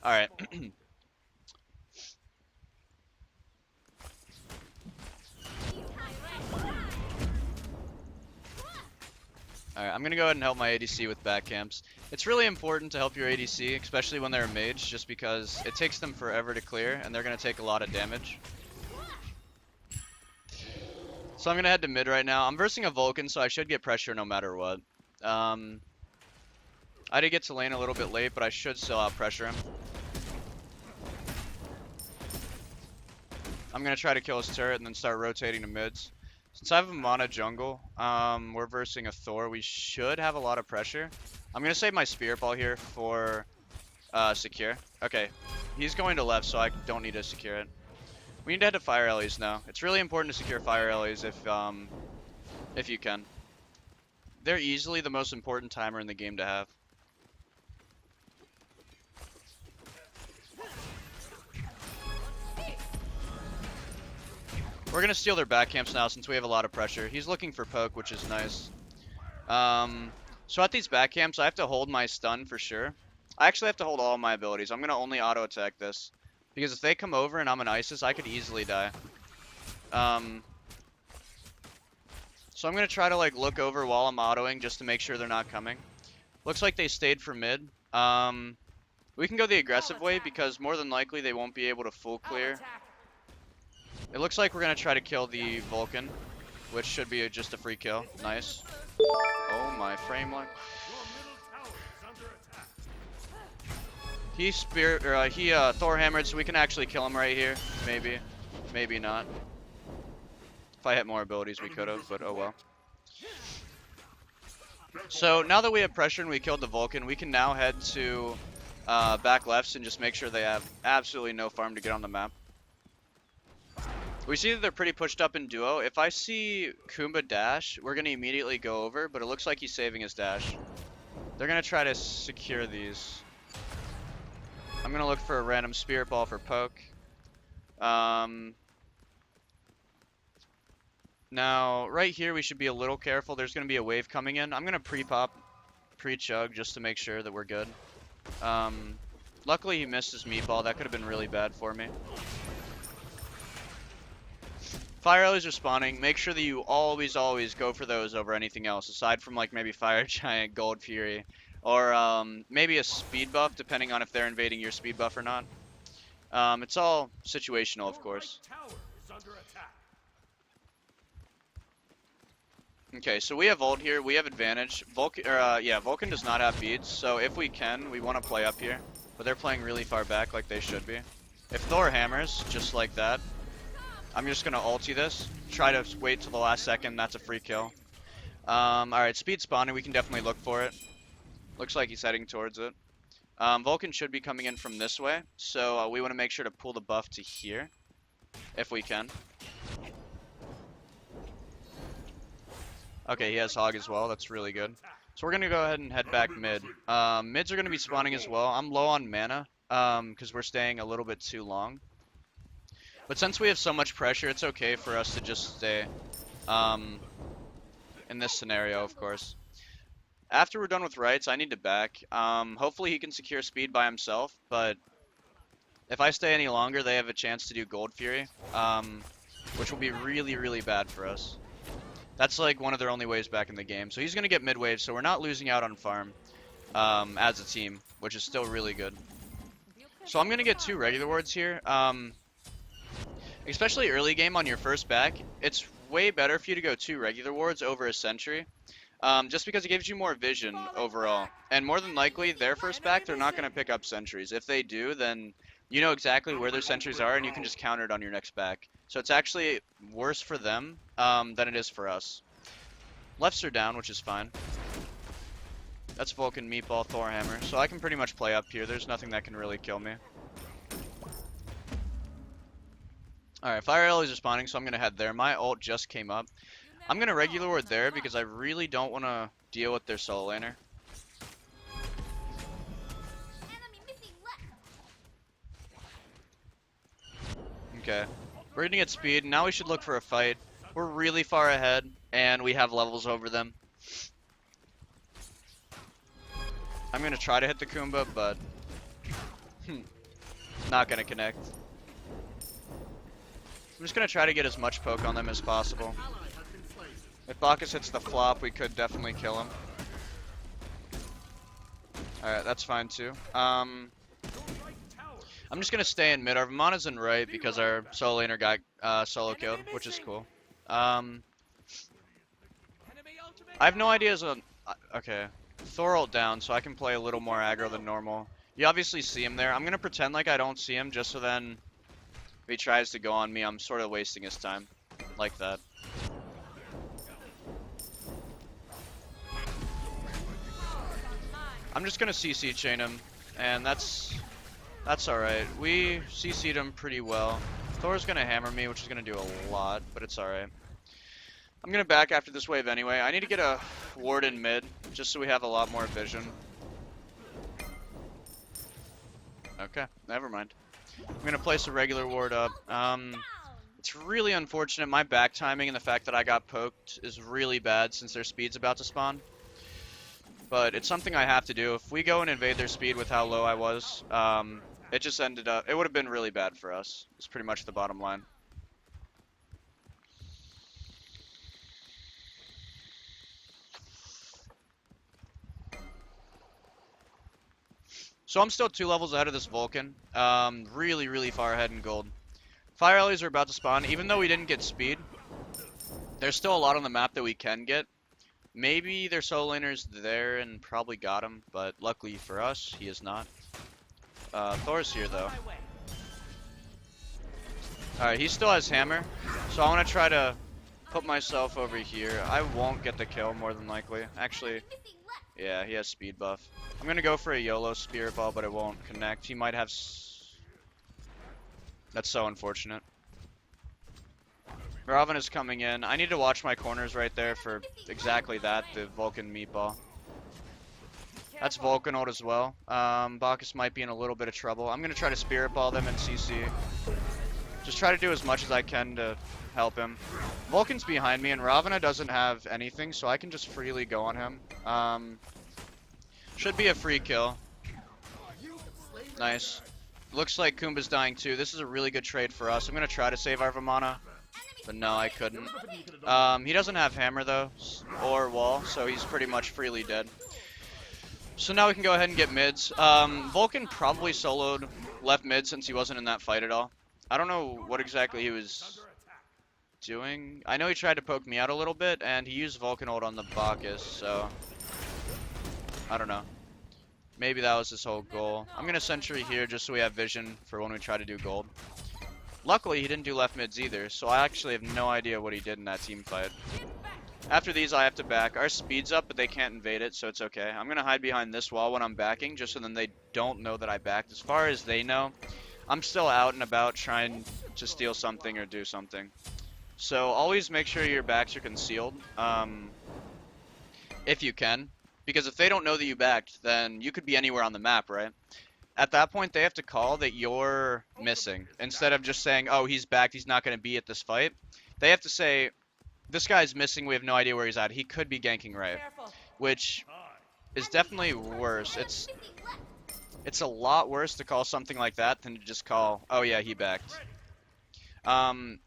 Alright. Alright, I'm gonna go ahead and help my ADC with back camps. It's really important to help your ADC, especially when they're a mage, just because it takes them forever to clear, and they're gonna take a lot of damage. So I'm gonna head to mid right now. I'm versing a Vulcan, so I should get pressure no matter what. I did get to lane a little bit late, but I should still out pressure him. I'm gonna try to kill his turret and then start rotating to mids. Since I have a mana jungle, we're versing a Thor. We should have a lot of pressure. I'm gonna save my spirit ball here for secure. Okay, he's going to left, so I don't need to secure it. We need to head to fire alleys now. It's really important to secure fire alleys if you can. They're easily the most important timer in the game to have. We're gonna steal their back camps now since we have a lot of pressure. He's looking for poke, which is nice. So at these back camps, I have to hold my stun for sure. I actually have to hold all of my abilities. I'm gonna only auto attack this because if they come over and I'm an Isis, I could easily die. So I'm gonna try to like look over while I'm autoing just to make sure they're not coming. Looks like they stayed for mid. We can go the aggressive way because more than likely they won't be able to full clear. It looks like we're gonna try to kill the Vulcan, which should be just a free kill. Nice. Oh my frame line. He Thor hammered, so we can actually kill him right here. Maybe, maybe not. If I had more abilities, we could have, but oh well. So now that we have pressure and we killed the Vulcan, we can now head to back lefts and just make sure they have absolutely no farm to get on the map. We see that they're pretty pushed up in duo. If I see Kumba dash, we're going to immediately go over, but it looks like he's saving his dash. They're going to try to secure these. I'm going to look for a random spirit ball for poke. Now, right here, we should be a little careful. There's going to be a wave coming in. I'm going to pre-pop, pre-chug, just to make sure that we're good. Luckily, he missed his meatball. That could have been really bad for me. Fire alleys are spawning. Make sure that you always go for those over anything else, aside from like maybe Fire Giant, Gold Fury, or maybe a speed buff, depending on if they're invading your speed buff or not. It's all situational, of course. Okay, so we have ult here. We have advantage. Vulcan does not have beads, so if we can, we want to play up here. But they're playing really far back, like they should be. If Thor hammers, just like that, I'm just gonna ulti this. Try to wait till the last second. That's a free kill. Alright, speed spawning. We can definitely look for it. Looks like he's heading towards it. Vulcan should be coming in from this way. So we want to make sure to pull the buff to here. If we can. Okay, he has Hog as well. That's really good. So we're gonna go ahead and head back mid. Mids are gonna be spawning as well. I'm low on mana. Because we're staying a little bit too long. But since we have so much pressure, it's okay for us to just stay in this scenario, of course. After we're done with rights, I need to back. Hopefully he can secure speed by himself, but if I stay any longer, they have a chance to do Gold Fury, which will be really, really bad for us. That's like one of their only ways back in the game. So he's going to get mid-wave, so we're not losing out on farm as a team, which is still really good. So I'm going to get 2 regular wards here. Especially early game on your first back, it's way better for you to go 2 regular wards over a sentry. Just because it gives you more vision overall. And more than likely, their first back, they're not going to pick up sentries. If they do, then you know exactly where their sentries are and you can just counter it on your next back. So it's actually worse for them than it is for us. Lefts are down, which is fine. That's Vulcan, Meatball, Thor Hammer. So I can pretty much play up here. There's nothing that can really kill me. Alright, fire alleys are spawning, so I'm going to head there. My ult just came up. I'm going to regular ward there because I really don't want to deal with their solo laner. Okay. We're going to get speed. Now we should look for a fight. We're really far ahead, and we have levels over them. I'm going to try to hit the Kumba, but Not gonna connect. I'm just gonna try to get as much poke on them as possible. If Bacchus hits the flop, we could definitely kill him. Alright, that's fine too. I'm just gonna stay in mid. Our Vamana's in right because our solo laner got solo killed, which is cool. I have no ideas on... okay. Thor ult down, so I can play a little more aggro than normal. You obviously see him there. I'm gonna pretend like I don't see him, just so then if he tries to go on me, I'm sort of wasting his time. Like that. I'm just gonna CC chain him, and that's alright. We CC'd him pretty well. Thor's gonna hammer me, which is gonna do a lot, but it's alright. I'm gonna back after this wave anyway. I need to get a ward in mid, just so we have a lot more vision. Okay, never mind. I'm gonna place a regular ward up. It's really unfortunate. My back timing and the fact that I got poked is really bad since their speed's about to spawn. But it's something I have to do. If we go and invade their speed with how low I was, it just ended up... it would have been really bad for us. It's pretty much the bottom line. So I'm still 2 levels ahead of this Vulcan. Really, really far ahead in gold. Fire allies are about to spawn. Even though we didn't get speed, there's still a lot on the map that we can get. Maybe their solo laner's there and probably got him, but luckily for us, he is not. Thor's here though. Alright, he still has hammer, so I want to try to put myself over here. I won't get the kill more than likely. Actually, yeah, he has speed buff. I'm gonna go for a YOLO spirit ball, but it won't connect. He might have... That's so unfortunate. Raven is coming in. I need to watch my corners right there for exactly that, the Vulcan meatball. That's Vulcan ult as well. Bacchus might be in a little bit of trouble. I'm gonna try to spirit ball them in CC. Just try to do as much as I can to help him. Vulcan's behind me, and Ravana doesn't have anything, so I can just freely go on him. Should be a free kill. Nice. Looks like Kumba's dying too. This is a really good trade for us. I'm going to try to save our Vamana, but no, I couldn't. He doesn't have hammer though, or wall, so he's pretty much freely dead. So now we can go ahead and get mids. Vulcan probably soloed left mid since he wasn't in that fight at all. I don't know what exactly he was doing. I know he tried to poke me out a little bit, and he used Vulcan ult on the Bacchus, so... I don't know. Maybe that was his whole goal. I'm going to sentry here just so we have vision for when we try to do gold. Luckily, he didn't do left mids either, so I actually have no idea what he did in that team fight. After these, I have to back. Our speed's up, but they can't invade it, so it's okay. I'm going to hide behind this wall when I'm backing, just so then they don't know that I backed. As far as they know, I'm still out and about trying to steal something or do something. So always make sure your backs are concealed, if you can. Because if they don't know that you backed, then you could be anywhere on the map, right? At that point, they have to call that you're missing. Instead of just saying, oh, he's backed, he's not going to be at this fight. They have to say, this guy's missing, we have no idea where he's at. He could be ganking right. Which is definitely worse. It's a lot worse to call something like that than to just call, oh yeah, he backed.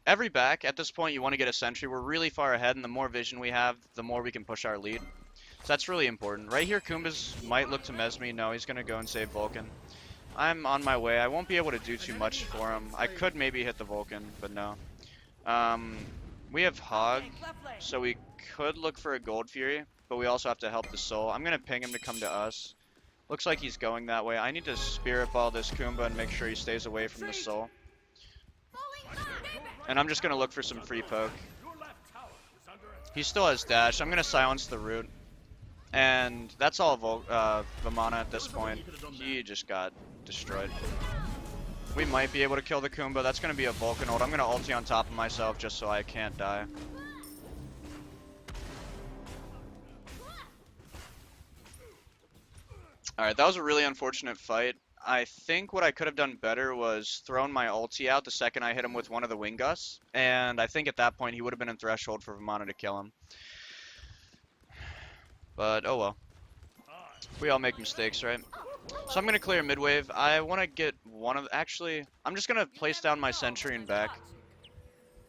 Every back, at this point, you want to get a sentry. We're really far ahead, and the more vision we have, the more we can push our lead. So that's really important. Right here, Kumbas might look to mes me. No, he's going to go and save Vulcan. I'm on my way. I won't be able to do too much for him. I could maybe hit the Vulcan, but no. We have Hog, so we could look for a Gold Fury, but we also have to help the Soul. I'm going to ping him to come to us. Looks like he's going that way. I need to Spirit Ball this Kumba and make sure he stays away from the Soul. And I'm just going to look for some free poke. He still has dash. I'm going to silence the root. And that's all Vamana at this point. He just got destroyed. We might be able to kill the Kumba. That's going to be a Vulcan ult. I'm going to ulti on top of myself just so I can't die. Alright, that was a really unfortunate fight. I think what I could have done better was thrown my ulti out the second I hit him with one of the wing gusts. And I think at that point he would have been in threshold for Vamana to kill him. But, oh well. We all make mistakes, right? So I'm gonna clear mid wave. I want to get one of. Actually, I'm just gonna place down my sentry and back.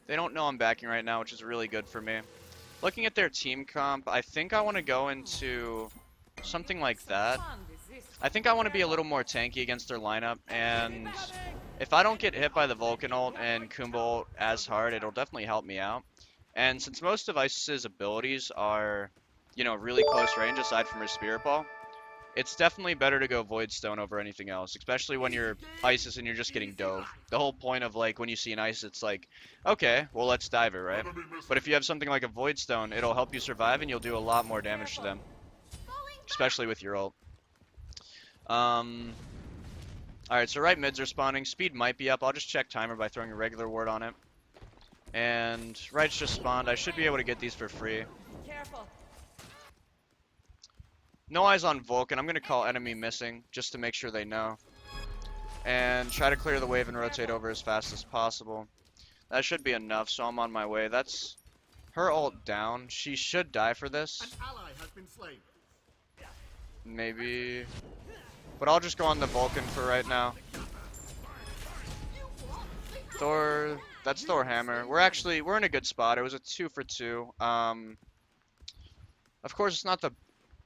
They don't know I'm backing right now, which is really good for me. Looking at their team comp, I think I want to go into something like that. I think I want to be a little more tanky against their lineup, and if I don't get hit by the Vulcan ult and Kumba ult as hard, it'll definitely help me out. And since most of Isis's abilities are, you know, really close range aside from her Spirit Ball, it's definitely better to go Void Stone over anything else, especially when you're Isis and you're just getting dove. The whole point of, like, when you see an Isis, it's like, okay, well, let's dive it, right? But if you have something like a Void Stone, it'll help you survive and you'll do a lot more damage to them, especially with your ult. Alright, so right mids are spawning. Speed might be up. I'll just check timer by throwing a regular ward on it. And right's just spawned. I should be able to get these for free. No eyes on Vulcan. I'm going to call enemy missing just to make sure they know. And try to clear the wave and rotate over as fast as possible. That should be enough, so I'm on my way. That's her ult down. She should die for this. An ally has been slain. Maybe. But I'll just go on the Vulcan for right now. Thor. That's Thor Hammer. We're in a good spot. It was a 2 for 2. Of course, it's not the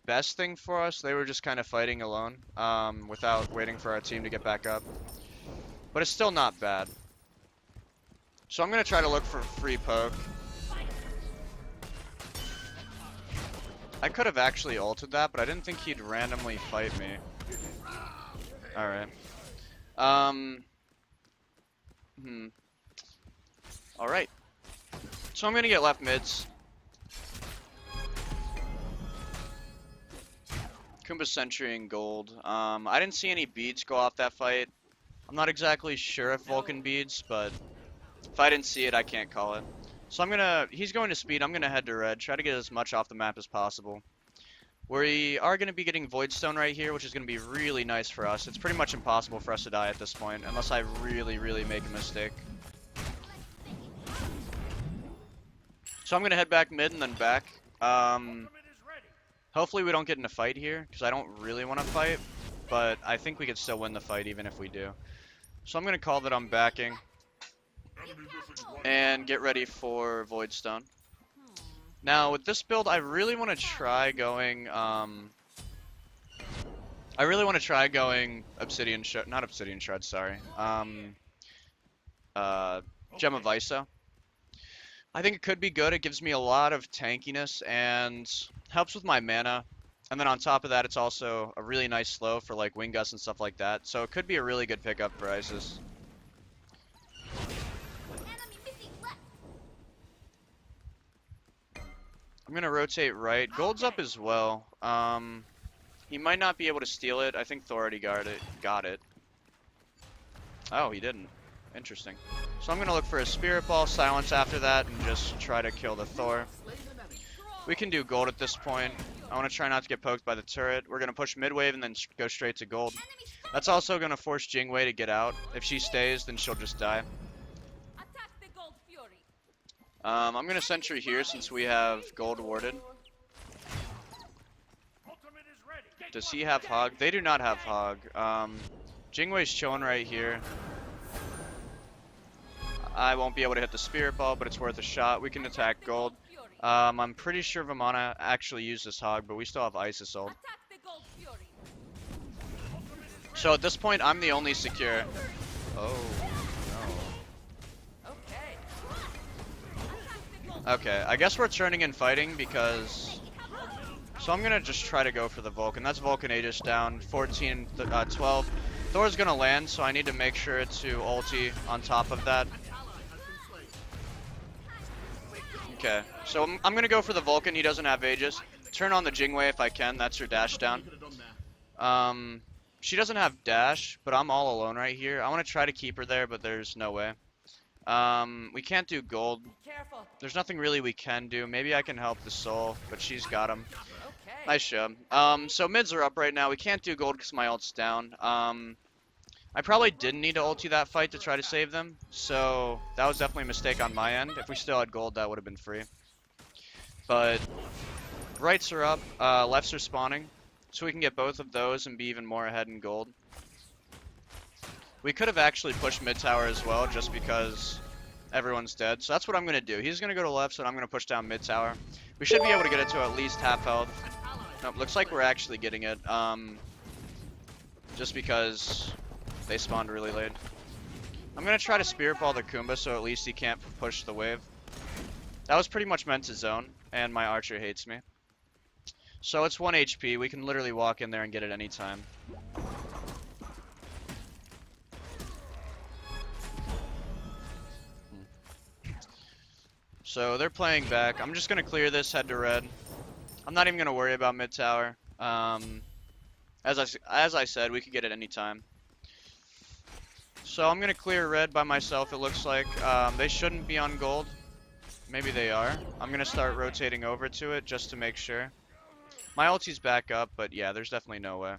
best thing for us. They were just kind of fighting alone without waiting for our team to get back up. But it's still not bad. So I'm going to try to look for free poke. I could have actually ulted that, but I didn't think he'd randomly fight me. Alright. Alright. So I'm going to get left mids. Kumba Sentry and gold. I didn't see any beads go off that fight. I'm not exactly sure if Vulcan beads, but if I didn't see it, I can't call it. So he's going to speed, I'm gonna head to red, try to get as much off the map as possible. We are gonna be getting Void Stone right here, which is gonna be really nice for us. It's pretty much impossible for us to die at this point, unless I really, really make a mistake. So I'm gonna head back mid and then back. Hopefully we don't get in a fight here, because I don't really want to fight, but I think we could still win the fight even if we do. So I'm going to call that I'm backing, and get ready for Void Stone. Now, with this build, I really want to try going, Obsidian Shred, not Obsidian Shred, sorry, Gem of Iso. I think it could be good. It gives me a lot of tankiness and helps with my mana. And then on top of that, it's also a really nice slow for like Wing Gust and stuff like that. So it could be a really good pickup for Isis. I'm going to rotate right. Gold's up as well. He might not be able to steal it. I think Thor already got it. Oh, he didn't. Interesting. So I'm going to look for a Spirit Ball, silence after that, and just try to kill the Thor. We can do gold at this point. I want to try not to get poked by the turret. We're going to push mid-wave and then go straight to gold. That's also going to force Jingwei to get out. If she stays, then she'll just die. I'm going to sentry here since we have gold warded. Does he have Hog? They do not have Hog. Jingwei's chilling right here. I won't be able to hit the Spirit Ball, but it's worth a shot. We can attack gold. I'm pretty sure Vamana actually used this Hog, but we still have Isis ult. So at this point, I'm the only secure. Oh, no. Okay, I guess we're turning and fighting because... So I'm going to just try to go for the Vulcan. That's Vulcan Aegis down, 14, 12. Thor's going to land, so I need to make sure to ulti on top of that. Okay, so I'm going to go for the Vulcan. He doesn't have Aegis. Turn on the Jingwei if I can. That's her dash down. She doesn't have dash, but I'm all alone right here. I want to try to keep her there, but there's no way. We can't do gold. There's nothing really we can do. Maybe I can help the soul, but she's got him. Nice job. So mids are up right now. We can't do gold because my ult's down. I probably didn't need to ulti that fight to try to save them, so that was definitely a mistake on my end. If we still had gold, that would have been free. But rights are up, lefts are spawning. so we can get both of those and be even more ahead in gold. We could have actually pushed mid tower as well, just because everyone's dead. So that's what I'm going to do. He's going to go to left, so I'm going to push down mid tower. We should be able to get it to at least half health. Nope, looks like we're actually getting it. Just because they spawned really late. I'm going to try to spirit ball the Kumba so at least he can't push the wave. That was pretty much meant to zone, and my archer hates me. So it's 1 HP. We can literally walk in there and get it any time. So they're playing back. I'm just going to clear this, head to red. I'm not even going to worry about mid tower. As I said, we could get it any time. So I'm going to clear red by myself, it looks like. They shouldn't be on gold. Maybe they are. I'm going to start rotating over to it just to make sure. My ulti's back up, but yeah, there's definitely no way.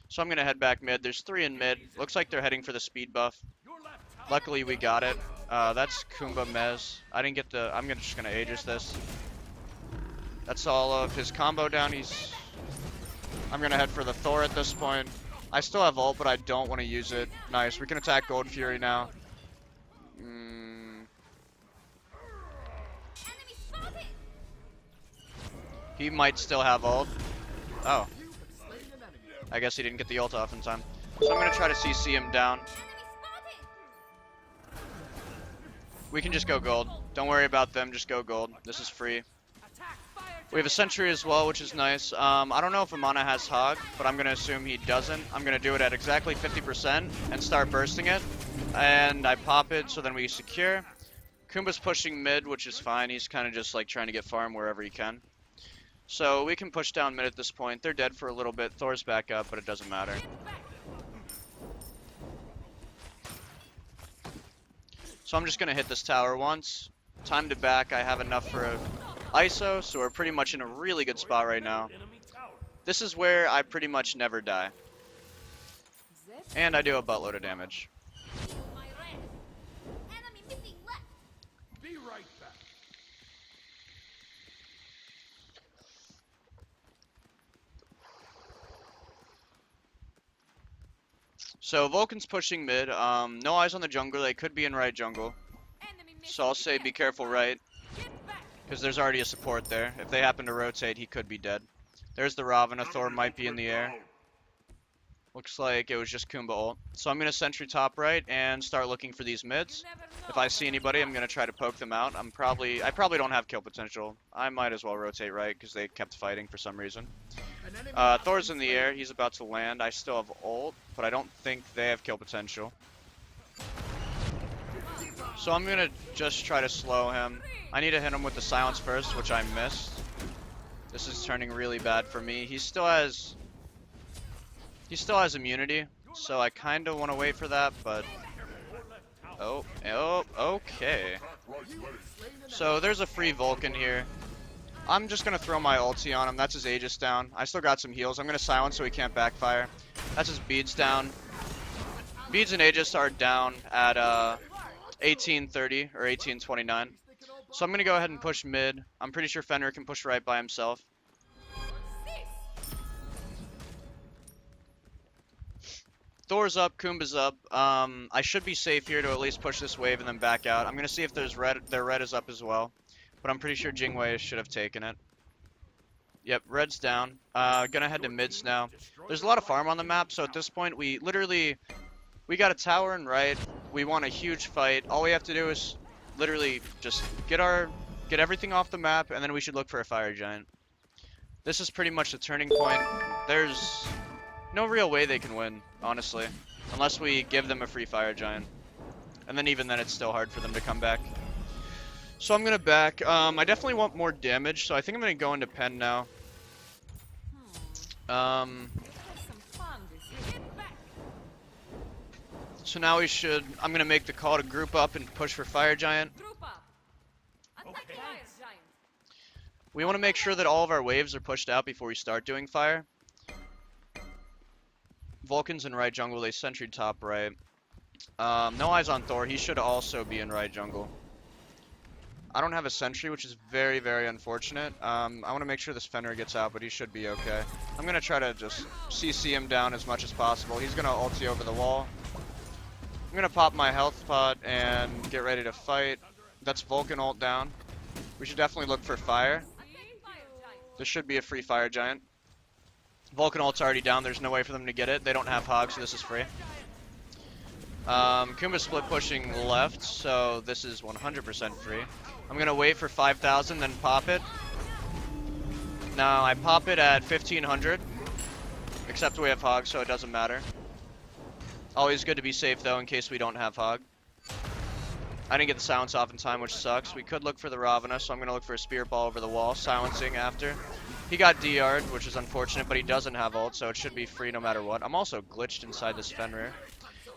So I'm going to head back mid. There's 3 in mid. Looks like they're heading for the speed buff. Luckily, we got it. That's Kumba Mez. I didn't get the... I'm just going to Aegis this. That's all of his combo down. I'm going to head for the Thor at this point. I still have ult, but I don't want to use it. Nice. We can attack Gold Fury now. He might still have ult. Oh. I guess he didn't get the ult off in time. So I'm going to try to CC him down. We can just go gold. Don't worry about them, just go gold. This is free. We have a sentry as well, which is nice. I don't know if Amana has Hog, but I'm going to assume he doesn't. I'm going to do it at exactly 50% and start bursting it. And I pop it, so then we secure. Kumba's pushing mid, which is fine. He's kind of just like trying to get farm wherever he can. So we can push down mid at this point. They're dead for a little bit. Thor's back up, but it doesn't matter. So I'm just going to hit this tower once. Time to back. I have enough for a ISO, so we're pretty much in a really good spot right now. This is where I pretty much never die. And I do a buttload of damage. So Vulcan's pushing mid. No eyes on the jungle. They could be in right jungle. So I'll say be careful right. Because there's already a support there. If they happen to rotate, he could be dead. There's the Ravana. Thor might be in the air. Looks like it was just Kumba ult. So I'm going to sentry top right and start looking for these mids. If I see anybody, I'm going to try to poke them out. I probably don't have kill potential. I might as well rotate right because they kept fighting for some reason. Thor's in the air. He's about to land. I still have ult, but I don't think they have kill potential. So I'm going to just try to slow him. I need to hit him with the silence first, which I missed. This is turning really bad for me. He still has immunity, so I kind of want to wait for that, but... Oh, okay. So there's a free Vulcan here. I'm just going to throw my ulti on him. That's his Aegis down. I still got some heals. I'm going to silence so he can't backfire. That's his beads down. Beads and Aegis are down at 1830 or 1829. So I'm going to go ahead and push mid. I'm pretty sure Fenrir can push right by himself. Thor's up, Kumba's up. I should be safe here to at least push this wave and then back out. I'm going to see if their red is up as well. But I'm pretty sure Jingwei should have taken it. Yep, red's down. Gonna head to mids now. There's a lot of farm on the map, so at this point we got a tower and right. We want a huge fight. All we have to do is literally just get everything off the map, and then we should look for a fire giant. This is pretty much the turning point. There's no real way they can win, honestly, unless we give them a free fire giant. And then even then it's still hard for them to come back. So I'm gonna back. I definitely want more damage, so I think I'm gonna go into pen now. So now I'm gonna make the call to group up and push for fire giant. We want to make sure that all of our waves are pushed out before we start doing fire. Vulcan's in right jungle. They sentry top right. No eyes on Thor. He should also be in right jungle. I don't have a sentry, which is very, very unfortunate. I want to make sure this Fenrir gets out, but he should be okay. I'm going to try to just CC him down as much as possible. He's going to ulti over the wall. I'm going to pop my health pot and get ready to fight. That's Vulcan ult down. We should definitely look for fire. This should be a free fire giant. Vulcan ult's already down. There's no way for them to get it. They don't have Hog, so this is free. Kumba split pushing left, so this is 100% free. I'm going to wait for 5,000, then pop it. Now, I pop it at 1,500. Except we have Hog, so it doesn't matter. Always good to be safe, though, in case we don't have Hog. I didn't get the silence off in time, which sucks. We could look for the Ravana, so I'm going to look for a Spirit Ball over the wall, silencing after. He got DR'd, which is unfortunate, but he doesn't have ult, so it should be free no matter what. I'm also glitched inside this Fenrir.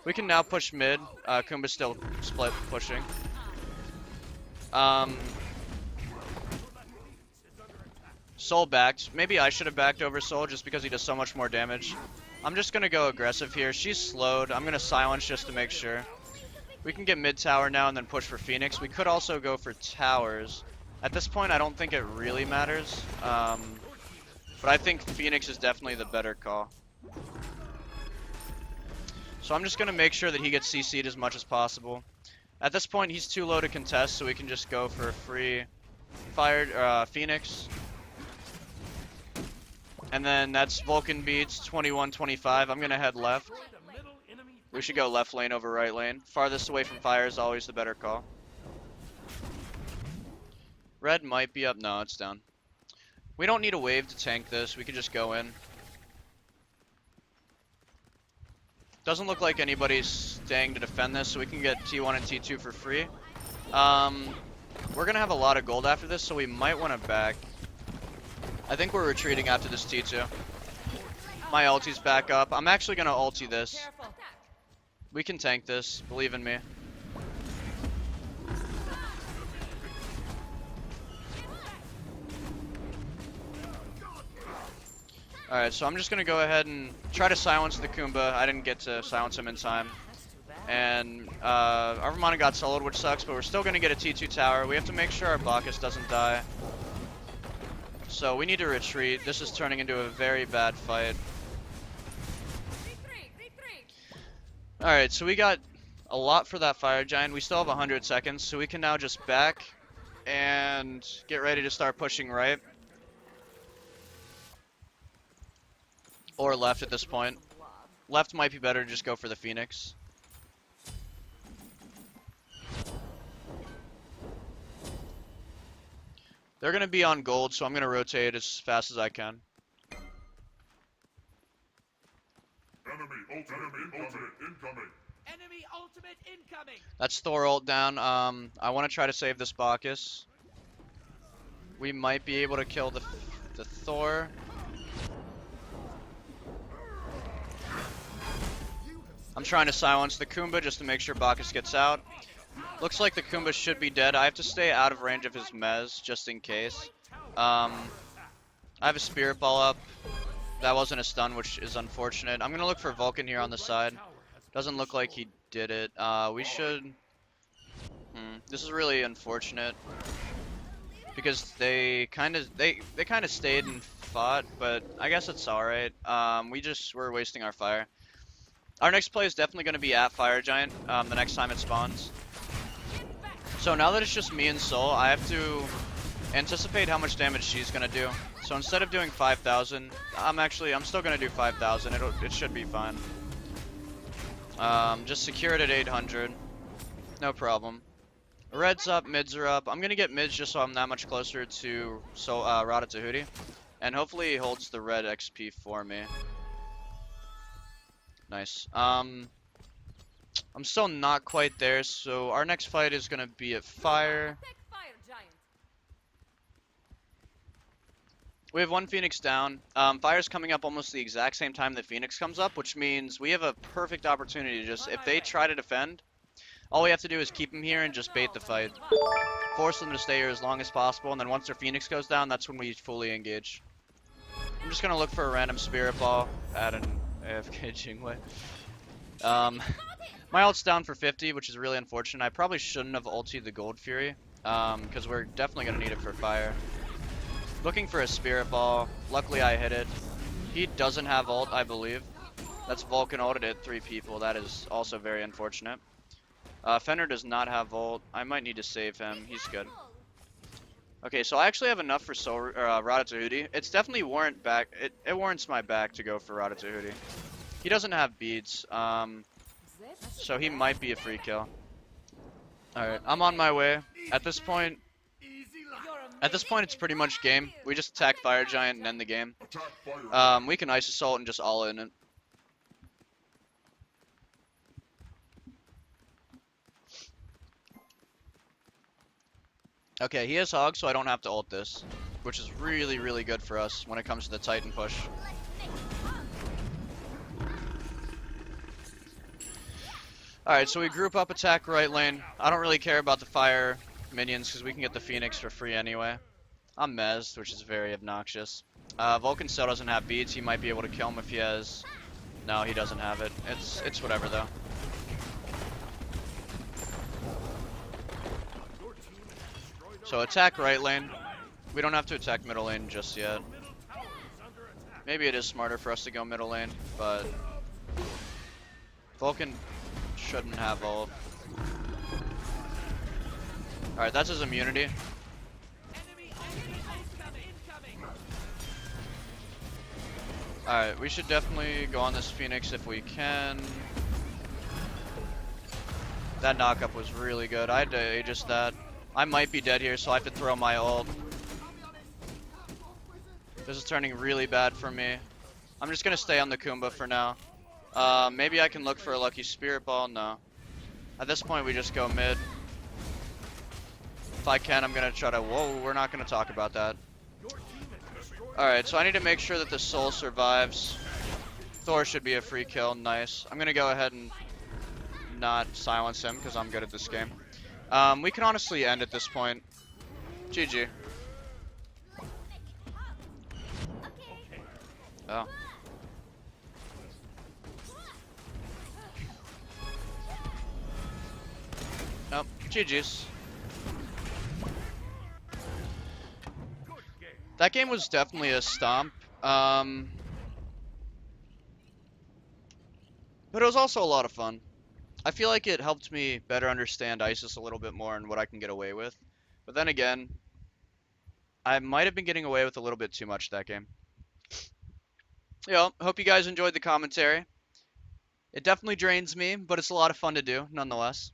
We can now push mid. Kumba's still split pushing. Soul backed. Maybe I should have backed over Soul just because he does so much more damage. I'm just going to go aggressive here. She's slowed. I'm going to silence just to make sure. We can get mid tower now and then push for Phoenix. We could also go for towers. At this point, I don't think it really matters. But I think Phoenix is definitely the better call. So I'm just going to make sure that he gets CC'd as much as possible. At this point, he's too low to contest, so we can just go for a free fire Phoenix. And then that's Vulcan beats 21-25. I'm going to head left. We should go left lane over right lane. Farthest away from fire is always the better call. Red might be up. No, it's down. We don't need a wave to tank this. We can just go in. Doesn't look like anybody's staying to defend this, so we can get T1 and T2 for free. We're going to have a lot of gold after this, so we might want to back. I think we're retreating after this T2. My ulti's back up. I'm actually going to ulti this. We can tank this. Believe in me. Alright, so I'm just going to go ahead and try to silence the Kumba. I didn't get to silence him in time. And our Ramana got soloed, which sucks, but we're still going to get a T2 tower. We have to make sure our Bacchus doesn't die. So we need to retreat. This is turning into a very bad fight. Alright, so we got a lot for that fire giant. We still have 100 seconds, so we can now just back and get ready to start pushing right. Or left at this point. Left might be better to just go for the Phoenix. They're going to be on gold, so I'm going to rotate as fast as I can. Enemy ultimate incoming. Enemy ultimate incoming. That's Thor ult down. I want to try to save this Bacchus. We might be able to kill the Thor. I'm trying to silence the Kumba just to make sure Bacchus gets out. Looks like the Kumba should be dead. I have to stay out of range of his mez just in case. I have a Spirit Ball up. That wasn't a stun, which is unfortunate. I'm going to look for Vulcan here on the side. Doesn't look like he did it. We should... This is really unfortunate. Because they kind of stayed and fought, but I guess it's alright. We're wasting our fire. Our next play is definitely going to be at Fire Giant the next time it spawns. So now that it's just me and Soul, I have to anticipate how much damage she's going to do. So instead of doing 5,000, I'm still going to do 5,000. It should be fine. Just secure it at 800. No problem. Red's up, mids are up. I'm going to get mids just so I'm that much closer to Rada Tahuti. And hopefully he holds the red XP for me. Nice. I'm still not quite there, so our next fight is going to be at Fire. We have one Phoenix down. Fire's coming up almost the exact same time that Phoenix comes up, which means we have a perfect opportunity to just, if they try to defend, all we have to do is keep them here and just bait the fight. Force them to stay here as long as possible, and then once their Phoenix goes down, that's when we fully engage. I'm just going to look for a random Spirit Ball at an AFK Jingwei. My ult's down for 50, which is really unfortunate. I probably shouldn't have ultied the Gold Fury. because we're definitely gonna need it for fire. Looking for a spirit ball. Luckily I hit it. He doesn't have ult, I believe. That's Vulcan ulted at 3 people. That is also very unfortunate. Fender does not have ult. I might need to save him. He's good. Okay, so I actually have enough for Ratatouille. It's definitely it warrants my back to go for Ratatouille. He doesn't have beads, so he might be a free kill. Alright, I'm on my way. At this point, it's pretty much game. We just attack Fire Giant and end the game. Attack fire. We can Ice Assault and just all in it. Okay, he has Hog, so I don't have to ult this, which is really, really good for us when it comes to the Titan push. Alright, so we group up, attack right lane. I don't really care about the fire minions because we can get the Phoenix for free anyway. I'm mezzed, which is very obnoxious. Vulcan still doesn't have beads. He might be able to kill him if he has... No, he doesn't have it. It's whatever though. So attack right lane. We don't have to attack middle lane just yet. Maybe it is smarter for us to go middle lane, but Vulcan shouldn't have ult. Alright, that's his immunity. Alright, we should definitely go on this Phoenix if we can. That knockup was really good. I had to Aegis that. I might be dead here, so I have to throw my ult. This is turning really bad for me. I'm just gonna stay on the Kumba for now. Maybe I can look for a lucky spirit ball. No. At this point, we just go mid. If I can, I'm gonna try to... Whoa, we're not gonna talk about that. Alright, so I need to make sure that the soul survives. Thor should be a free kill. Nice. I'm gonna go ahead and not silence him because I'm good at this game. We can honestly end at this point. GG. Oh. Nope. GG's. That game was definitely a stomp. But it was also a lot of fun. I feel like it helped me better understand ISIS a little bit more and what I can get away with. But then again, I might have been getting away with a little bit too much that game. Hope you guys enjoyed the commentary. It definitely drains me, but it's a lot of fun to do, nonetheless.